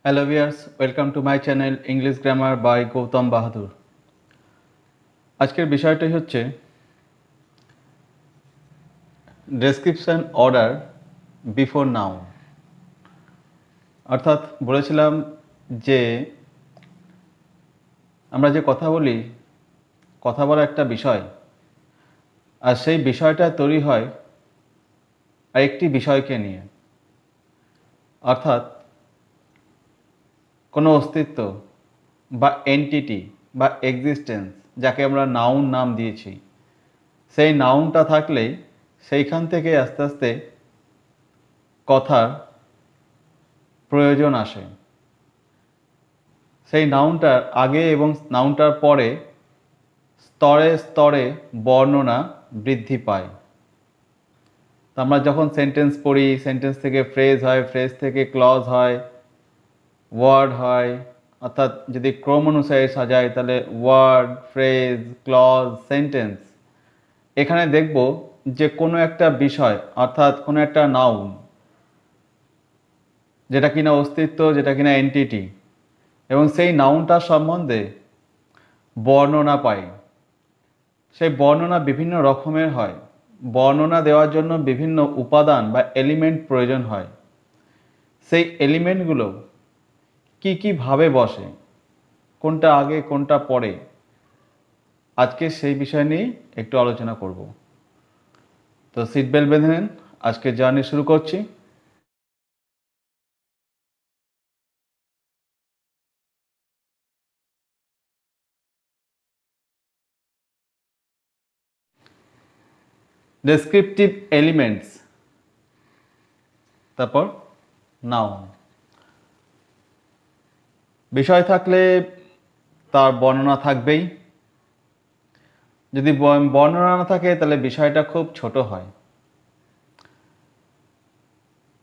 Hello viewers, welcome to my channel English Grammar by Gautam বাহাদুর। আজকের বিষয়টি হচ্ছে ডেসক্রিপশন অর্ডার বিফোর নাউন। অর্থাৎ বলেছিলাম যে আমরা যে কথা বলি, কথা বলা একটা বিষয়, আর সেই বিষয়টা তৈরি হয় আরেকটি বিষয়কে নিয়ে। অর্থাৎ কোনো অস্তিত্ব বা এন্টিটি বা এক্সিস্টেন্স, যাকে আমরা নাউন নাম দিয়েছি, সেই নাউনটা থাকলেই সেইখান থেকে আস্তে আস্তে কথার প্রয়োজন আসে। সেই নাউনটার আগে এবং নাউনটার পরে স্তরে স্তরে বর্ণনা বৃদ্ধি পায়। তো আমরা যখন সেন্টেন্স পড়ি, সেন্টেন্স থেকে ফ্রেজ হয়, ফ্রেজ থেকে ক্লজ হয়, ওয়ার্ড হয়। অর্থাৎ যদি ক্রম অনুসারে সাজাই তাহলে ওয়ার্ড, ফ্রেজ, ক্লজ, সেন্টেন্স। এখানে দেখব যে কোনো একটা বিষয় অর্থাৎ কোনো একটা নাউন, যেটা কিনা অস্তিত্ব, যেটা কিনা এন্টিটি, এবং সেই নাউনটার সম্বন্ধে বর্ণনা পাই। সেই বর্ণনা বিভিন্ন রকমের হয়। বর্ণনা দেওয়ার জন্য বিভিন্ন উপাদান বা এলিমেন্ট প্রয়োজন হয়। সেই এলিমেন্টগুলো কি ভাবে বসে, কোনটা আগে কোনটা পরে, আজকে সেই বিষয় নিয়ে একটু আলোচনা করব। তো সিট বেল্ট বেঁধে নেন, আজকে জার্নি শুরু করছি। ডেসক্রিপটিভ এলিমেন্টস, তারপর নাউন। বিষয় থাকলে তার বর্ণনা থাকবেই। যদি বর্ণনা না থাকে তাহলে বিষয়টা খুব ছোট হয়,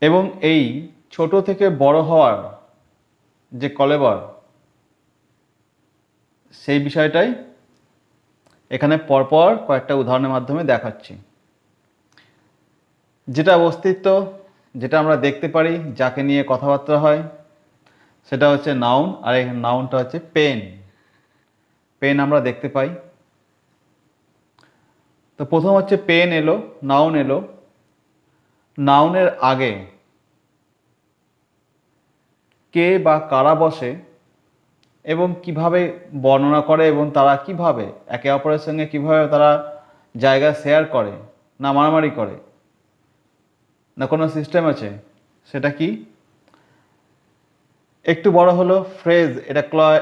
এবং এই ছোট থেকে বড় হওয়ার যে কলেবর, সেই বিষয়টাই এখানে পরপর কয়েকটা উদাহরণের মাধ্যমে দেখাচ্ছি। যেটা অস্তিত্ব, যেটা আমরা দেখতে পারি, যাকে নিয়ে কথাবার্তা হয়, সেটা হচ্ছে নাউন। আর এই নাউনটা হচ্ছে পেন। পেন আমরা দেখতে পাই। তো প্রথম হচ্ছে পেন এলো, নাউন এলো। নাউনের আগে কে বা কারা বসে এবং কিভাবে বর্ণনা করে, এবং তারা কিভাবে একে অপরের সঙ্গে কিভাবে তারা জায়গা শেয়ার করে, না মারামারি করে, না কোনো সিস্টেম আছে, সেটা কি। একটু বড় হলো ফ্রেজ।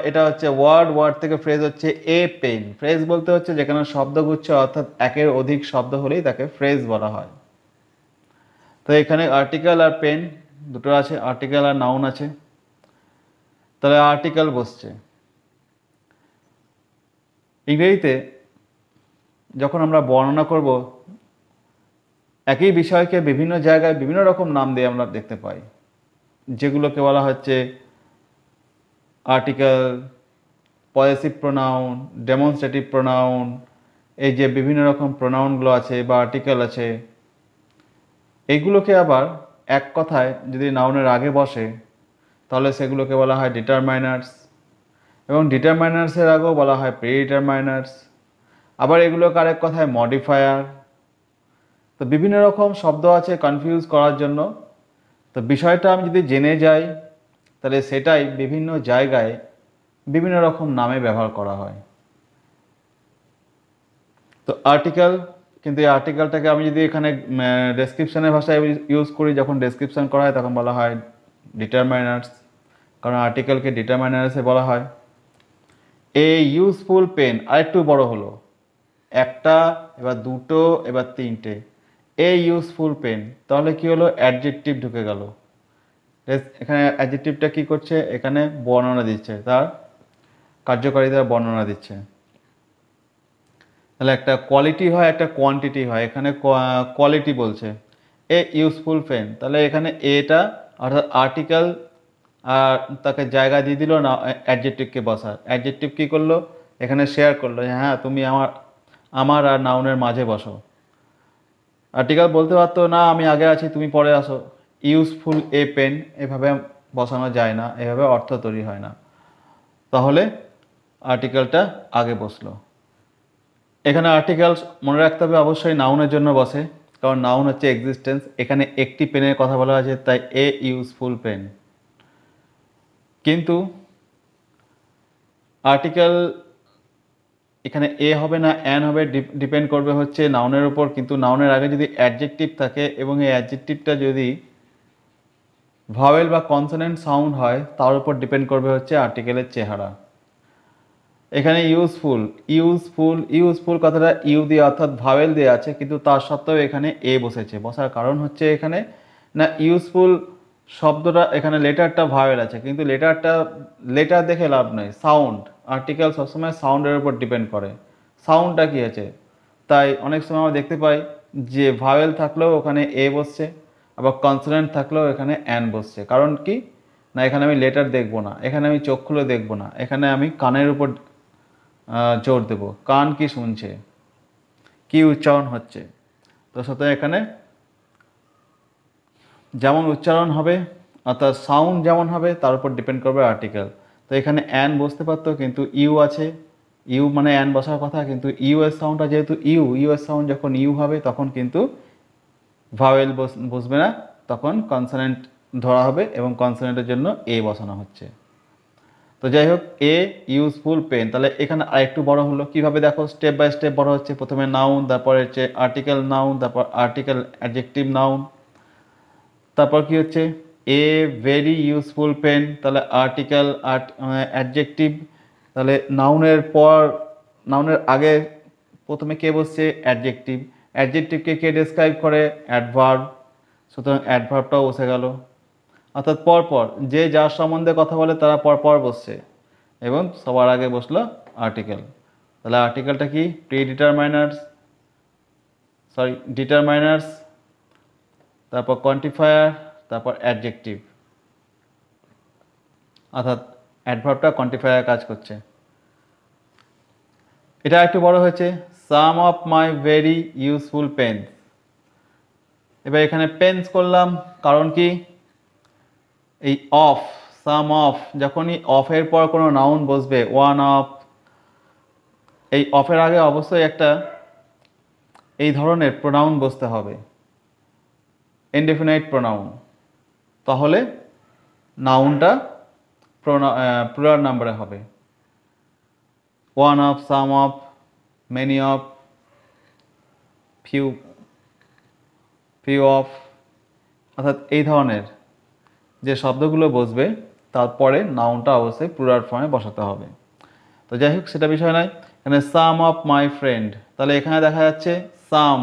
এটা হচ্ছে ওয়ার্ড। ওয়ার্ড থেকে ফ্রেজ হচ্ছে এ পেন। ফ্রেজ বলতে হচ্ছে যেখানে শব্দগুচ্ছ অর্থাৎ একের অধিক শব্দ হলেই তাকে ফ্রেজ বলা হয়। তো এখানে আর্টিকেল আর পেন দুটো আছে, আর্টিকেল আর নাউন আছে। তাহলে আর্টিকেল বসছে। ইংরেজিতে যখন আমরা বর্ণনা করব, একই বিষয়কে বিভিন্ন জায়গায় বিভিন্ন রকম নাম দিয়ে আমরা দেখতে পাই, যেগুলোকে বলা হচ্ছে article, possessive pronoun, demonstrative pronoun. এই যে বিভিন্ন রকম প্রোনাউনগুলো আছে বা আর্টিকেল আছে, এইগুলোকে আবার এক কথায় যদি নাউনের আগে বসে তাহলে সেগুলোকে বলা হয় ডিটারমাইনার্স, এবং ডিটারমাইনার্সের আগেও বলা হয় প্রিডিটারমাইনার্স। আবার এগুলোকে আরেক কথায় মডিফায়ার। তো বিভিন্ন রকম শব্দ আছে কনফিউজ করার জন্য। তো বিষয়টা আমি যদি জেনে যাই তাহলে সেটাই বিভিন্ন জায়গায় বিভিন্ন রকম নামে ব্যবহার করা হয়। তো আর্টিকেল, কিন্তু এই আর্টিকেলটাকে আমি যদি এখানে ডেসক্রিপশনের ভাষায় ইউজ করি, যখন ডেসক্রিপশন করা হয় তখন বলা হয় ডিটারমাইনার্স, কারণ আর্টিকেলকে ডিটারমাইনার্সে বলা হয়। এ ইউজফুল পেন আরেকটু বড় হলো, একটা, এবার দুটো, এবার তিনটে। এ ইউজফুল পেন, তাহলে কি হলো, অ্যাডজেক্টিভ ঢুকে গেল। এখানে অ্যাডজেক্টিভটা কি করছে, এখানে বর্ণনা দিচ্ছে, তার কার্যকারিতার বর্ণনা দিচ্ছে। তাহলে একটা কোয়ালিটি হয়, একটা কোয়ান্টিটি হয়। এখানে কোয়ালিটি বলছে এ ইউজফুল পেন, তাহলে এখানে এটা অর্থাৎ আর্টিকেল আর তাকে জায়গা দিয়ে দিল না অ্যাডজেক্টিভকে বসার। অ্যাডজেক্টিভ কী করলো, এখানে শেয়ার করলো, হ্যাঁ তুমি আমার আর নাউনের মাঝে বসো। আর্টিকেল বলতে পারতো না আমি আগে আছি তুমি পরে আসো, ইউজফুল এ পেন, এভাবে বসানো যায় না, এভাবে অর্থ তৈরি হয় না। তাহলে আর্টিকেলটা আগে বসলো। এখানে আর্টিকেলস মনে রাখতে হবে অবশ্যই নাউনের জন্য বসে, কারণ নাউন হচ্ছে এক্সিস্টেন্স। এখানে একটি পেনের কথা বলা হয়েছে, তাই এ ইউজফুল পেন। কিন্তু আর্টিকেল এখানে এ হবে না অ্যান হবে, ডিপেন্ড করবে হচ্ছে নাউনের উপর। কিন্তু নাউনের আগে যদি অ্যাডজেক্টিভ থাকে এবং এই অ্যাডজেক্টিভটা যদি ভাওয়েল বা কনসোনেন্ট সাউন্ড হয়, তার উপর ডিপেন্ড করবে হচ্ছে আর্টিকেলের চেহারা। এখানে ইউজফুল ইউজফুল ইউজফুল কথাটা ইউ দিয়ে অর্থাৎ ভাওয়েল দিয়ে আছে, কিন্তু তার সত্ত্বেও এখানে এ বসেছে। বসার কারণ হচ্ছে এখানে না ইউজফুল শব্দটা এখানে লেটারটা ভাওয়েল আছে, কিন্তু লেটার দেখে লাভ নেই, সাউন্ড। আর্টিকেল সবসময় সাউন্ডের উপর ডিপেন্ড করে, সাউন্ডটা কী আছে। তাই অনেক সময় আমরা দেখতে পাই যে ভাওয়েল থাকলেও ওখানে এ বসছে, আবার কনসোনেন্ট থাকলেও এখানে অ্যান বসছে। কারণ কি না, এখানে আমি লেটার দেখবো না, এখানে আমি চোখ খুলে দেখবো না, এখানে আমি কানের উপর জোর দেব, কান কি শুনছে, কি উচ্চারণ হচ্ছে। তো সুতরাং এখানে যেমন উচ্চারণ হবে অর্থাৎ সাউন্ড যেমন হবে তার উপর ডিপেন্ড করবে আর্টিকেল। তো এখানে অ্যান বসতে পারতো, কিন্তু ইউ আছে, ইউ মানে অ্যান বসার কথা, কিন্তু ইউ এর সাউন্ডটা যেহেতু ইউ এর সাউন্ড যখন ইউ হবে তখন কিন্তু ভাওয়েল বসবে না, তখন কনসোনেন্ট ধরা হবে এবং কনসোনেন্টের জন্য এ বসানো হচ্ছে। তো যাই হোক, এ ইউজফুল পেন। তাহলে এখানে আরেকটু বড় হলো কিভাবে, দেখো স্টেপ বাই স্টেপ বড় হচ্ছে। প্রথমে নাউন, তারপরে হচ্ছে আর্টিকেল নাউন, তারপর আর্টিকেল অ্যাডজেক্টিভ নাউন, তারপর কি হচ্ছে এ ভেরি ইউজফুল পেন। তাহলে আর্টিকেল অ্যাডজেক্টিভ। তাহলে নাউনের আগে প্রথমে কে বসছে, অ্যাডজেক্টিভ। অ্যাডজেক্টিভকে কে ডেসক্রাইব করে, অ্যাডভার্ব। সুতরাং অ্যাডভার্বটাও বসে গেল। অর্থাৎ পরপর যে যার সম্বন্ধে কথা বলে তারা পরপর বসছে, এবং সবার আগে বসলো আর্টিকেল। তাহলে আর্টিকেলটা কি, ডিটারমাইনার্স, তারপর কোয়ান্টিফায়ার, তারপর অ্যাডজেক্টিভ। অর্থাৎ অ্যাডভার্বটা কোয়ান্টিফায়ার কাজ করছে। এটা একটু বড় হয়েছে, some of my very useful pens. এবার এখানে পেন্স করলাম, কারণ কি এই অফ, সাম অফ, যখনই অফের পর কোনো নাউন বসবে, ওয়ান অফ, এই অফের আগে অবশ্যই একটা এই ধরনের প্রোনাউন বসতে হবে, ইনডেফিনাইট প্রোনাউন। তাহলে নাউনটা প্লুরাল নাম্বারে হবে। One of, some of, many of, few of, অর্থাৎ এই ধরনের যে শব্দগুলো বসবে তারপরে নাউনটা অবশ্যই প্লুরাল ফর্মে বসাতে হবে। তো যাই হোক, সেটা বিষয় নয়। এখানে সাম অফ মাই ফ্রেন্ড, তাহলে এখানে দেখা যাচ্ছে সাম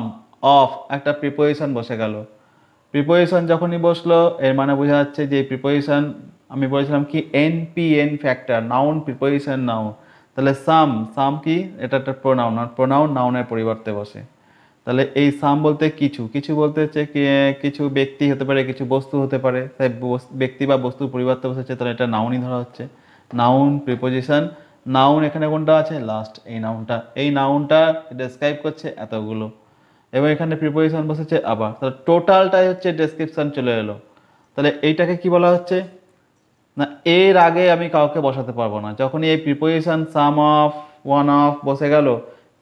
অফ একটা প্রিপোজিশন বসে গেল। প্রিপোজিশন যখনই বসলো এর মানে বোঝা যাচ্ছে যে প্রিপোজিশন, আমি বলেছিলাম কি NPN factor, noun preposition noun. তাহলে সাম কি, এটা একটা প্রোনাউন, আর প্রোনাউন নাউনের পরিবর্তে বসে। তাহলে এই সাম বলতে কিছু বলতে হচ্ছে কিছু ব্যক্তি হতে পারে, কিছু বস্তু হতে পারে। তাই ব্যক্তি বা বস্তুর পরিবর্তে বসেছে, তাহলে এটা নাউনই ধরা হচ্ছে। নাউন প্রিপোজিশন, নাউন এখানে কোনটা আছে, লাস্ট এই নাউনটা ডেসক্রাইব করছে এতগুলো, এবং এখানে প্রিপোজিশন বসেছে আবার। তাহলে টোটালটাই হচ্ছে ডেসক্রিপশন চলে এলো। তাহলে এইটাকে কি বলা হচ্ছে না, এর আগে আমি কাউকে বসাতে পারবো না। যখনই এই preposition some of, one of বসে গেল,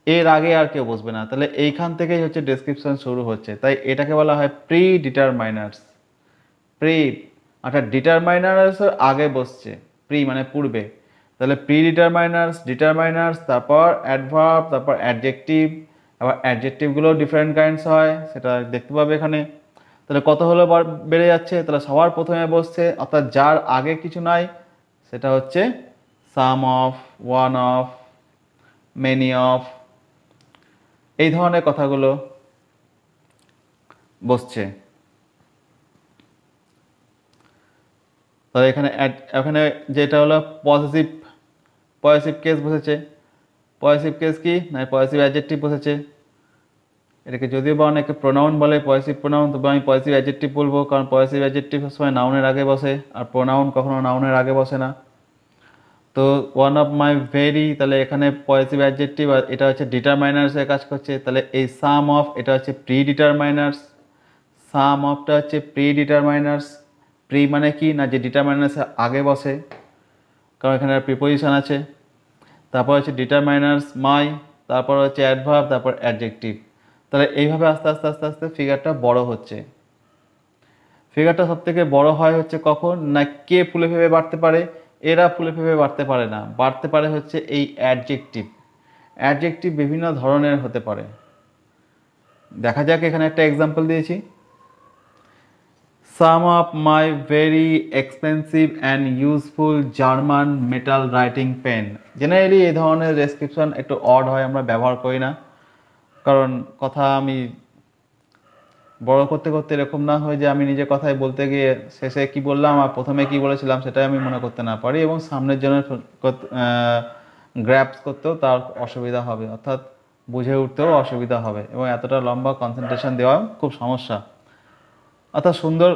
এর আগে আর কেউ বসবে না। তাহলে এইখান থেকেই হচ্ছে ডেসক্রিপশন শুরু হচ্ছে। তাই এটাকে বলা হয় প্রি ডিটারমাইনার্স। অর্থাৎ ডিটারমাইনার্সের আগে বসছে, প্রি মানে পূর্বে। তাহলে প্রি ডিটারমাইনার্স, তারপর অ্যাডভার্ব, তারপর অ্যাডজেক্টিভ। আবার অ্যাডজেক্টিভগুলো ডিফারেন্ট কাইন্ডস হয়, সেটা দেখতে পাবে এখানে। তাহলে কত হলো বেড়ে যাচ্ছে, তাহলে সবার প্রথমে বসছে, অর্থাৎ যার আগে কিছু নাই, সেটা হচ্ছে some of, one of, many of, এই ধরনের কথাগুলো বসছে। তাহলে এখানে যেটা হলো পজিটিভ কেস বসেছে। পজিটিভ কেস কি না, পজিটিভ অ্যাডজেক্টিভ বসেছে। এটাকে যদিও বা অনেকে প্রোনাউন বলে, পজিটিভ প্রোনাউন, তবে আমি পজিটিভ অ্যাডজেক্টিভ বলবো, কারণ পজিটিভ অ্যাডজেক্টিভ সবসময় নাউনের আগে বসে, আর প্রোনাউন কখনো নাউনের আগে বসে না। তো ওয়ান অফ মাই ভেরি, তাহলে এখানে পজিটিভ অ্যাডজেক্টিভ, আর এটা হচ্ছে ডিটারমাইনার্সের কাজ করছে। তাহলে এই সাম অফ, এটা হচ্ছে প্রি ডিটারমাইনার্স। সাম অফটা হচ্ছে প্রি প্রি মানে কি না, যে ডিটারমাইনার্সের আগে বসে, কারণ এখানে প্রিপোজিশন আছে। তারপর হচ্ছে ডিটারমাইনার্স মাই, তারপর হচ্ছে অ্যাডভার্ব, তারপর অ্যাডজেক্টিভ। তাহলে এইভাবে আস্তে আস্তে আস্তে আস্তে ফিগারটা বড় হচ্ছে। ফিগারটা সব থেকে বড় হয় হচ্ছে কখন না, কে ফুলে ফেপে বাড়তে পারে, এরা ফুলে ফেপে বাড়তে পারে না, বাড়তে পারে হচ্ছে এই অ্যাডজেক্টিভ। অ্যাডজেক্টিভ বিভিন্ন ধরনের হতে পারে। দেখা যাক, এখানে একটা এক্সাম্পল দিয়েছি। Some of my very expensive and useful German metal writing pen. Generally এই ধরনের ডেসক্রিপশন একটু অড হয়, আমরা ব্যবহার করি না, কারণ কথা আমি বড় করতে করতে এরকম না হয় যে আমি নিজের কথাই বলতে গিয়ে শেষে কি বললাম আর প্রথমে কি বলেছিলাম সেটাই আমি মনে করতে না পারি, এবং সামনের জন্য গ্র্যাপস করতেও তার অসুবিধা হবে, অর্থাৎ বুঝে উঠতেও অসুবিধা হবে, এবং এতটা লম্বা কনসেন্ট্রেশন দেওয়া খুব সমস্যা। অর্থাৎ সুন্দর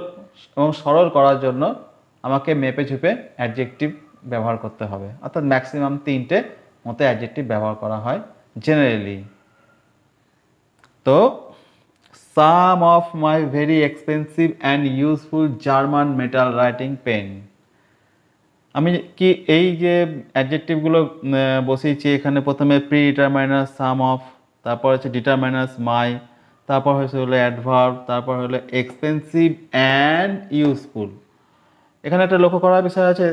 এবং সরল করার জন্য আমাকে মেপে ঝুপে অ্যাডজেক্টিভ ব্যবহার করতে হবে, অর্থাৎ ম্যাক্সিমাম 3টে মতো অ্যাডজেক্টিভ ব্যবহার করা হয় জেনারেলি। তো some of my very expensive and useful German metal writing pen. আমি কি এই যে অ্যাডজেক্টিভগুলো বসিয়েছি, এখানে প্রথমে প্রি ডিটারমাইনার সাম অফ, তারপর হচ্ছে ডিটারমাইনার্স মাই, তারপর হচ্ছে হলো অ্যাডভার্ব, তারপর হলো এক্সপেন্সিভ অ্যান্ড ইউজফুল। এখানে একটা লক্ষ্য করার বিষয় আছে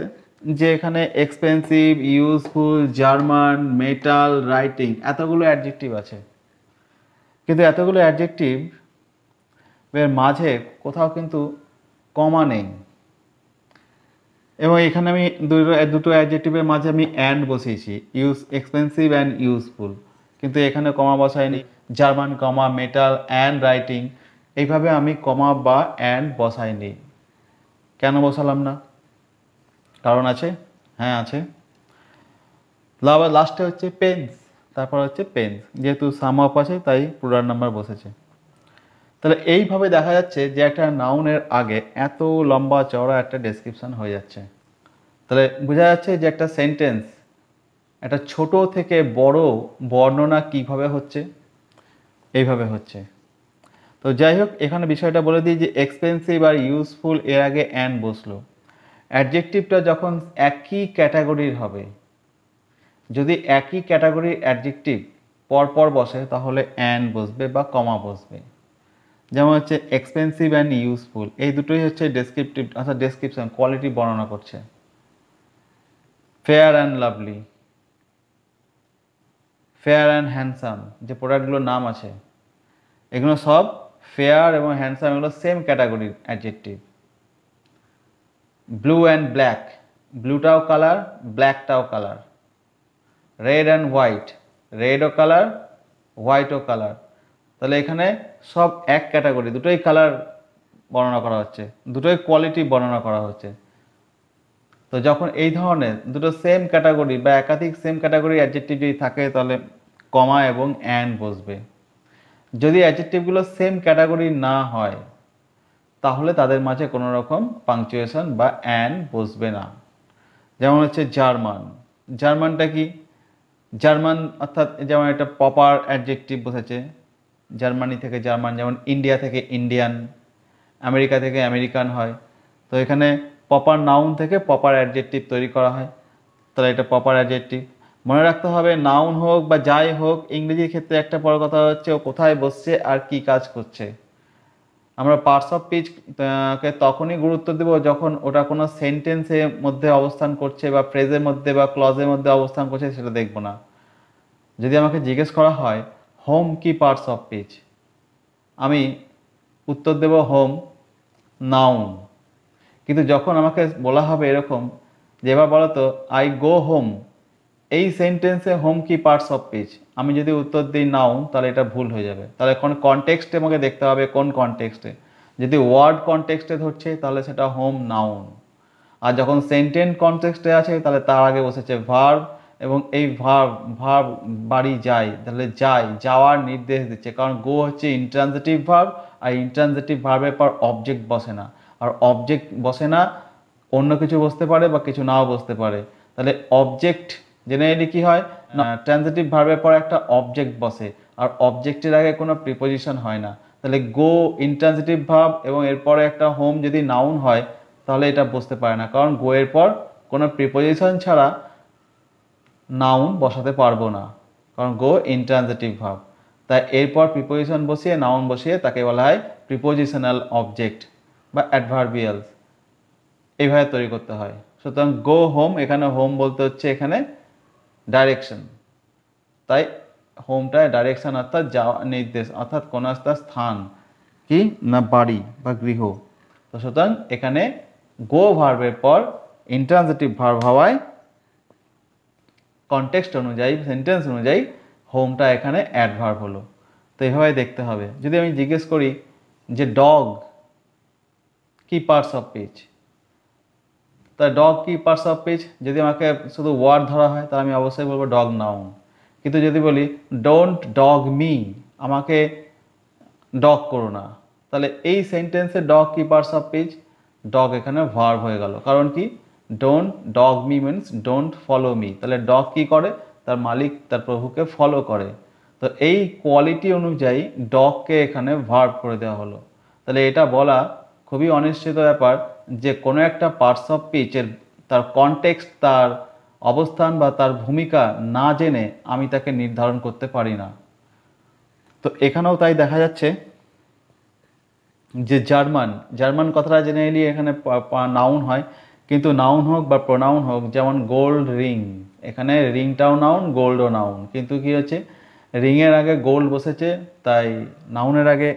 যে এখানে expensive, useful, German, metal, writing এতগুলো অ্যাডজেক্টিভ আছে, কিন্তু এতগুলো অ্যাডজেক্টিভ এর মাঝে কোথাও কিন্তু কমা নেই, এবং এখানে আমি দুটো অ্যাডজেক্টিভের মাঝে আমি অ্যান্ড বসিয়েছি, এক্সপেন্সিভ অ্যান্ড ইউজফুল, কিন্তু এখানে কমা বসাইনি। German comma metal and writing, এইভাবে আমি কমা বা অ্যান্ড বসাইনি। কেন বসালাম না? কারণ আছে, হ্যাঁ আছে। লাস্টে হচ্ছে পেন্স, তারপর হচ্ছে পেন্স, যেহেতু সাম অফ আছে তাই প্লুরাল নাম্বার বসেছে। তাহলে এইভাবে দেখা যাচ্ছে যে একটা নাউনের আগে এত লম্বা চওড়া একটা ডেসক্রিপশন হয়ে যাচ্ছে। তাহলে বোঝা যাচ্ছে যে একটা সেন্টেন্স, একটা ছোট থেকে বড় বর্ণনা কিভাবে হচ্ছে, এইভাবে হচ্ছে। তো যাই হোক, এখানে বিষয়টা বলে দিই যে এক্সপেন্সিভ আর ইউজফুল এর আগে অ্যান্ড বসলো। অ্যাডজেক্টিভটা যখন একই ক্যাটাগরির হবে, যদি একই ক্যাটাগরির অ্যাডজেক্টিভ পরপর বসে তাহলে অ্যান্ড বসবে বা কমা বসবে। যেমন হচ্ছে এক্সপেন্সিভ অ্যান্ড ইউজফুল, এই দুটোই হচ্ছে ডেসক্রিপটিভ, অর্থাৎ ডেসক্রিপশন, কোয়ালিটি বর্ণনা করছে। Fair and lovely, fair and handsome, যে প্রোডাক্টগুলোর নাম আছে এগুলো সব ফেয়ার এবং হ্যান্ডসাম, এগুলো সেম ক্যাটাগরির অ্যাডজেক্টিভ। ব্লু অ্যান্ড ব্ল্যাক, ব্লুটাও কালার, ব্ল্যাকটাও কালার। রেড অ্যান্ড হোয়াইট, রেডও কালার, হোয়াইটও কালার। তাহলে এখানে সব এক ক্যাটাগরি, দুটোই কালার বর্ণনা করা হচ্ছে, দুটোই কোয়ালিটি বর্ণনা করা হচ্ছে। তো যখন এই ধরনের দুটো সেম ক্যাটাগরি বা একাধিক সেম ক্যাটাগরি অ্যাডজেক্টিভ যদি থাকে তাহলে কমা এবং অ্যান্ড বসবে। যদি অ্যাডজেক্টিভগুলো সেম ক্যাটাগরি না হয় তাহলে তাদের মাঝে কোনো রকম পাংচুয়েশন বা অ্যান্ড বসবে না। যেমন হচ্ছে জার্মান, জার্মানটা কি? জার্মান অর্থাৎ যেমন একটা প্রপার অ্যাডজেক্টিভ বসেছে, জার্মানি থেকে জার্মান, যেমন ইন্ডিয়া থেকে ইন্ডিয়ান, আমেরিকা থেকে আমেরিকান হয়। তো এখানে প্রপার নাউন থেকে প্রপার অ্যাডজেক্টিভ তৈরি করা হয়, তাহলে এটা প্রপার অ্যাডজেক্টিভ। মনে রাখতে হবে নাউন হোক বা যাই হোক, ইংরেজির ক্ষেত্রে একটা বড় কথা হচ্ছে ও কোথায় বসছে আর কি কাজ করছে। আমরা পার্টস অফ স্পিচ কে তখনই গুরুত্ব দেব যখন ওটা কোনো সেন্টেন্সের মধ্যে অবস্থান করছে বা ফ্রেজের মধ্যে বা ক্লজের মধ্যে অবস্থান করছে, সেটা দেখব না। যদি আমাকে জিজ্ঞেস করা হয় হোম কি পার্টস অফ স্পিচ, আমি উত্তর দেব হোম নাউন। কিন্তু যখন আমাকে বলা হবে এরকম যে এবার বলো তো আই গো হোম, এই সেন্টেন্সে হোম কি পার্টস অফ স্পিচ, আমি যদি উত্তর দিই নাউন তাহলে এটা ভুল হয়ে যাবে। তাহলে কোন কনটেক্সটে আমাকে দেখতে হবে, কোন কনটেক্সটে। যদি ওয়ার্ড কনটেক্সটে ধরছে তাহলে সেটা হোম নাউন, আর যখন সেন্টেন্স কনটেক্সটে আছে তাহলে তার আগে বসেছে ভার্ব, এবং এই ভার্ব বাড়ি যায়, তাহলে যাই, যাওয়ার নির্দেশ দিচ্ছে, কারণ গো হচ্ছে ইন্ট্রানজিটিভ ভার্ব, আর ইন্ট্রানজিটিভ ভার্বের পর অবজেক্ট বসে না, আর অবজেক্ট বসে না অন্য কিছু বসতে পারে বা কিছু নাও বসতে পারে। তাহলে অবজেক্ট জেনারেলি কি হয় না, ট্রানজিটিভ ভার্বের পর একটা অবজেক্ট বসে, আর অবজেক্টের আগে কোনো প্রিপোজিশন হয় না। তাহলে গো ইন্ট্রানজিটিভ ভার্ব এবং এরপরে একটা হোম যদি নাউন হয় তাহলে এটা বুঝতে পারে না, কারণ গো এর পর কোনো প্রিপোজিশন ছাড়া নাউন বসাতে পারবো না, কারণ গো ইন্ট্রানজিটিভ ভার্ব। তাই এরপর প্রিপোজিশন বসিয়ে নাউন বসিয়ে তাকে বলা হয় প্রিপোজিশনাল অবজেক্ট বা অ্যাডভার্বিয়ালস, এইভাবে তৈরি করতে হয়। সুতরাং গো হোম, এখানে হোম বলতে হচ্ছে এখানে ডাইরেকশন, তাই হোমটা ডাইরেকশন অর্থাৎ যাওয়া, নির্দেশ, অর্থাৎ কোনো একটা স্থান কি না বাড়ি বা গৃহ। তো সুতরাং এখানে গো ভার্বের পর ইন্ট্রানজিটিভ ভার্ব হওয়ায় কনটেক্সট অনুযায়ী, সেন্টেন্স অনুযায়ী হোমটা এখানে অ্যাডভার্ব হলো। তো এইভাবে দেখতে হবে। যদি আমি জিজ্ঞেস করি যে ডগ কি পার্টস অফ স্পিচ, তা ডগ কি পার্টস অফ স্পিচ, যদি আমাকে শুধু ওয়ার্ড ধরা হয় তাহলে আমি অবশ্যই বলবো ডগ নাউন। কিন্তু যদি বলি ডোন্ট ডগ মি, আমাকে ডগ করো না, তাহলে এই সেন্টেন্সে ডগ কি পার্টস অফ স্পিচ, ডগ এখানে ভার্ব হয়ে গেল। কারণ কি, don't dog me means don't follow me, তাহলে ডগ কি করে, তার মালিক তার প্রভুকে ফলো করে। তো এই কোয়ালিটি অনুযায়ী ডগকে এখানে ভার্ব করে দেওয়া হলো। তাহলে এটা বলা খুবই অনিশ্চিত ব্যাপার যে কোনো একটা পার্টস অফ স্পিচের তার কনটেক্সট, তার অবস্থান বা তার ভূমিকা না জেনে আমি তাকে নির্ধারণ করতে পারি না। তো এখানেও তাই দেখা যাচ্ছে যে জার্মান কথাটা জেনে এলি এখানে নাউন হয়, কিন্তু নাউন হোক বা প্রোনাউন হোক, যেমন গোল্ড রিং, এখানে রিংটাও নাউন, গোল্ডও নাউন, কিন্তু কি হচ্ছে রিংয়ের আগে গোল্ড বসেছে, তাই নাউনের আগে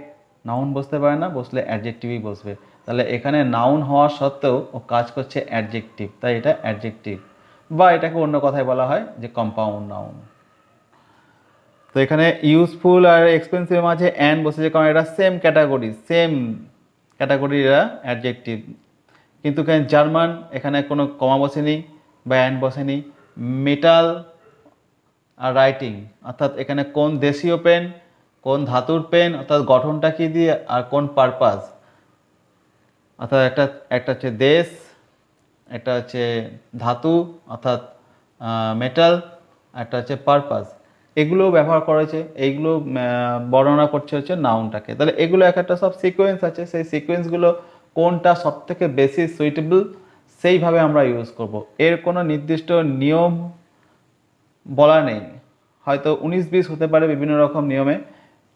নাউন বসতে পারে না, বসলে অ্যাডজেক্টিভই বসবে। তাহলে এখানে নাউন হওয়া সত্ত্বেও ও কাজ করছে অ্যাডজেক্টিভ, তাই এটা অ্যাডজেক্টিভ, বা এটাকে অন্য কথায় বলা হয় যে কম্পাউন্ড নাউন। তো এখানে ইউজফুল আর এক্সপেন্সিভ মাঝে অ্যান্ড বসেছে, কারণ এটা সেম ক্যাটাগরি এরা অ্যাডজেক্টিভ। কিন্তু এখানে জার্মান, এখানে কোনো কমা বসেনি বা অ্যান্ড বসেনি। মেটাল আর রাইটিং, অর্থাৎ এখানে কোন দেশীয় পেন, কোন ধাতুর পেন, অর্থাৎ গঠনটা কি দিয়ে, আর কোন পারপাস, অর্থাৎ একটা হচ্ছে দেশ, একটা হচ্ছে ধাতু অর্থাৎ মেটাল, একটা হচ্ছে পারপাস, এগুলো ব্যবহার করেছে, এইগুলো বর্ণনা করছে হচ্ছে নাউনটাকে। তাহলে এগুলো এক একটা সব সিকোয়েন্স আছে, সেই সিকোয়েন্সগুলো কোনটা সব থেকে বেশি সুইটেবল সেইভাবে আমরা ইউজ করব। এর কোনো নির্দিষ্ট নিয়ম বলা নেই, হয়তো 19-20 হতে পারে বিভিন্ন রকম নিয়মে।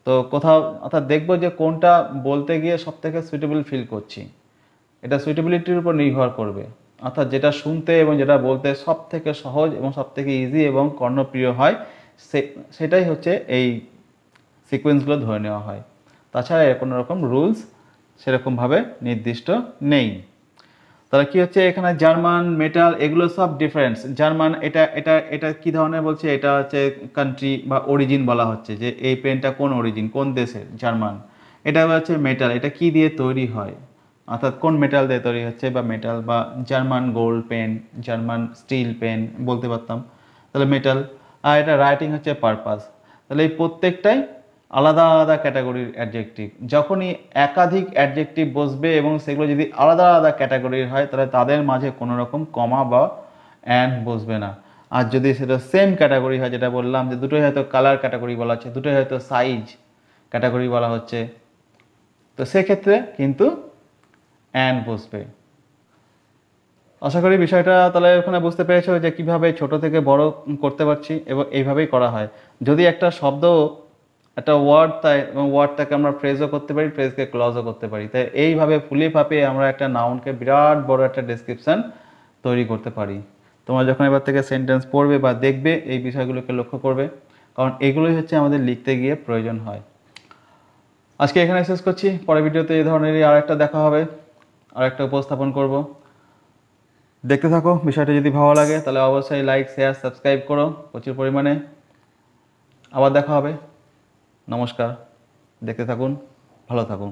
তো কোথাও অর্থাৎ দেখবো যে কোনটা বলতে গিয়ে সব থেকে সুইটেবল ফিল করছি, এটা সুইটেবিলিটির উপর নির্ভর করবে। অর্থাৎ যেটা শুনতে এবং যেটা বলতে সব থেকে সহজ এবং সব থেকে ইজি এবং কর্ণপ্রিয় হয়, সেটাই হচ্ছে এই সিকোয়েন্সগুলো ধরে নেওয়া হয়। তাছাড়া এর কোনো রকম রুলস সেরকমভাবে নির্দিষ্ট নেই। তাহলে কি হচ্ছে এখানে জার্মান, মেটাল, এগুলো সব ডিফারেন্স। জার্মান এটা এটা এটা কি ধরনের বলছে, এটা হচ্ছে কান্ট্রি বা অরিজিন বলা হচ্ছে, যে এই পেনটা কোন অরিজিন, কোন দেশের, জার্মান। এটা হচ্ছে মেটাল, এটা কি দিয়ে তৈরি হয়, অর্থাৎ কোন মেটাল দিয়ে তৈরি হচ্ছে, বা মেটাল বা German gold pen, German steel pen বলতে পারতাম, তাহলে মেটাল। আর এটা রাইটিং হচ্ছে পারপাস। তাহলে এই প্রত্যেকটাই আলাদা আলাদা ক্যাটাগরির অ্যাডজেক্টিভ। যখনই একাধিক অ্যাডজেক্টিভ বসবে এবং সেগুলো যদি আলাদা আলাদা ক্যাটাগরির হয়, তাহলে তাদের মাঝে কোনো রকম কমা বা অ্যান্ড বসবে না। আর যদি সেটা সেম ক্যাটাগরি হয়, যেটা বললাম যে দুটোই হয়তো কালার ক্যাটাগরি বলা হচ্ছে, দুটোই হয়তো সাইজ ক্যাটাগরি বলা হচ্ছে, তো সেক্ষেত্রে কিন্তু অ্যান্ড বসবে। আশা করি বিষয়টা তাহলে ওখানে বুঝতে পেরেছো যে কিভাবে ছোট থেকে বড় করতে পারছি, এবং এইভাবেই করা হয়। যদি একটা শব্দ, একটা ওয়ার্ড, তাই এবং ওয়ার্ডটাকে আমরা ফ্রেজও করতে পারি, ফ্রেজকে ক্লজও করতে পারি। তাই এইভাবে ফুলিয়ে ফাঁপিয়ে আমরা একটা নাউনকে বিরাট বড় একটা ডেসক্রিপশন তৈরি করতে পারি। তোমরা যখন এবার থেকে সেন্টেন্স পড়বে বা দেখবে, এই বিষয়গুলোকে লক্ষ্য করবে, কারণ এগুলোই হচ্ছে আমাদের লিখতে গিয়ে প্রয়োজন হয়। আজকে এখানে শেষ করছি, পরের ভিডিওতে এই ধরনেরই আরেকটা দেখা হবে, আরেকটা উপস্থাপন করব। দেখতে থাকো। বিষয়টা যদি ভালো লাগে তাহলে অবশ্যই লাইক, শেয়ার, সাবস্ক্রাইব করো প্রচুর পরিমাণে। আবার দেখা হবে। নমস্কার। দেখতে থাকুন, ভালো থাকুন।